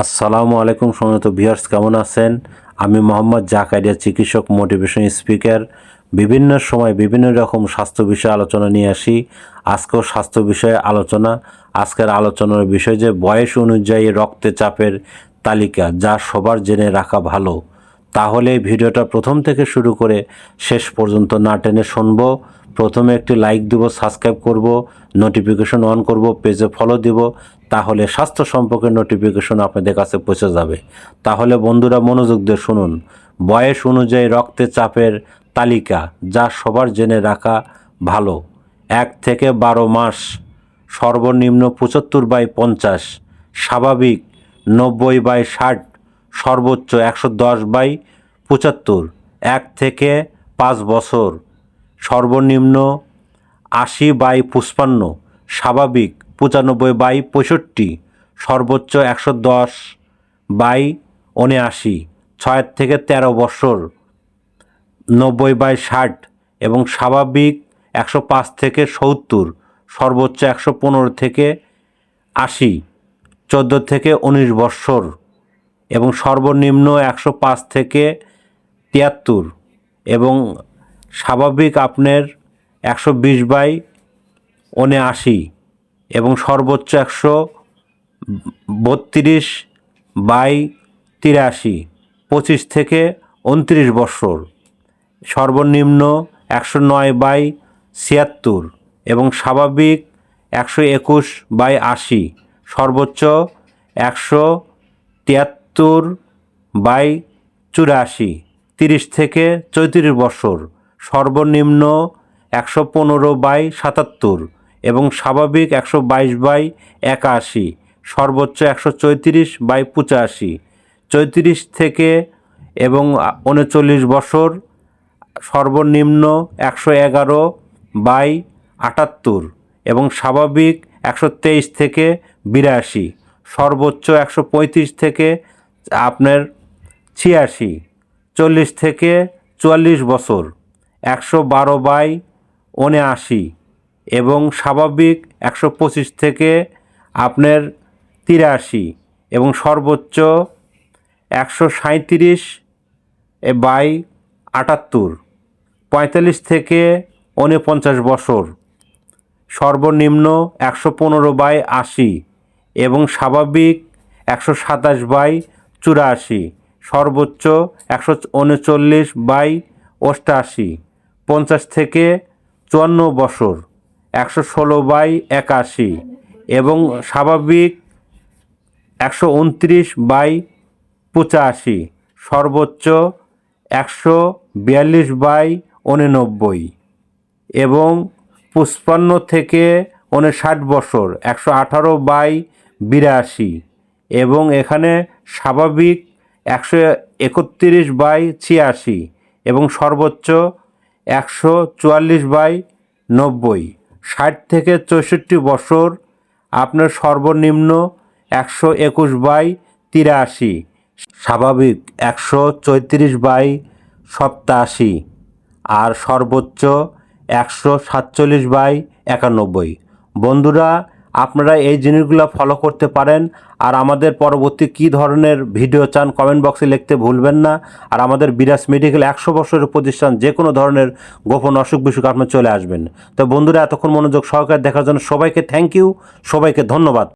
আসসালামু আলাইকুম সম্মানিত ভিউয়ার্স, কেমন আছেন? আমি মোহাম্মদ জাকারিয়া, চিকিৎসক, মোটিভেশন স্পিকার। বিভিন্ন সময় বিভিন্ন রকম স্বাস্থ্য বিষয়ে আলোচনা নিয়ে আসি। আজকেও স্বাস্থ্য বিষয়ে আলোচনা। আজকের আলোচনার বিষয় যে বয়স অনুযায়ী রক্তচাপের তালিকা, যা সবার জেনে রাখা ভালো। তাহলে এই ভিডিওটা প্রথম থেকে শুরু করে শেষ পর্যন্ত না টেনে শুনবো। প্রথমে একটি লাইক দিব, সাবস্ক্রাইব করব, নোটিফিকেশন অন করব, পেজে ফলো দিব। তাহলে স্বাস্থ্য সম্পর্কে নোটিফিকেশন আপনাদের কাছে পৌঁছে যাবে। তাহলে বন্ধুরা মনোযোগ দিয়ে শুনুন। বয়স অনুযায়ী রক্তচাপের তালিকা, যা সবার জেনে রাখা ভালো। 1 থেকে 12 মাস, সর্বনিম্ন 75/50, স্বাভাবিক 90/60, সর্বোচ্চ 110/75। 1 থেকে 5 বছর, সর্বনিম্ন 80/55, স্বাভাবিক 95/65, সর্বোচ্চ 110/79। 6 থেকে 13 বছর, 90/60 এবং স্বাভাবিক 105 থেকে 70, সর্বোচ্চ 115 থেকে 80। 14 থেকে 19 বছর এবং সর্বনিম্ন 105 থেকে 73 এবং স্বাভাবিক আপনার 120/79 এবং সর্বোচ্চ 132/83। 25 থেকে 29 বছর, সর্বনিম্ন 109/76 এবং স্বাভাবিক 121/80, সর্বোচ্চ 173/84। 30 থেকে 34 বছর, সর্বনিম্ন 115/77 এবং স্বাভাবিক 122/81, সর্বোচ্চ 134/85। 34 থেকে এবং 39 বছর, সর্বনিম্ন 111/78 এবং স্বাভাবিক 123 থেকে 82, সর্বোচ্চ 135 থেকে আপনার 86। 40 থেকে 44 বছর, 112/79 এবং স্বাভাবিক 125 থেকে আপনার 83 এবং সর্বোচ্চ 137/78। 45 থেকে 49 বছর, সর্বনিম্ন 115/80 এবং স্বাভাবিক 127/84, সর্বোচ্চ 139/88। 50 থেকে 54 বছর, 116/81 এবং স্বাভাবিক 129/85, সর্বোচ্চ 142/89 এবং 55 থেকে 59 বছর, 118/82 এবং এখানে স্বাভাবিক 131/86 এবং সর্বোচ্চ 144/90। 60 থেকে 64 বছর, আপনার সর্বনিম্ন 121/83, স্বাভাবিক 134/87 আর সর্বোচ্চ 147/91। বন্ধুরা, আপনারা এই জিনিসগুলো ফলো করতে পারেন। আর আমাদের পরবর্তী কী ধরনের ভিডিও চান কমেন্ট বক্সে লিখতে ভুলবেন না। আর আমাদের বিরাজ মেডিকেল 100 বছরের প্রতিষ্ঠান, যে কোনো ধরনের গোপন অসুখ বিসুখ আপনি চলে আসবেন। তো বন্ধুরা, এতক্ষণ মনোযোগ সহকারে দেখার জন্য সবাইকে থ্যাংক ইউ, সবাইকে ধন্যবাদ।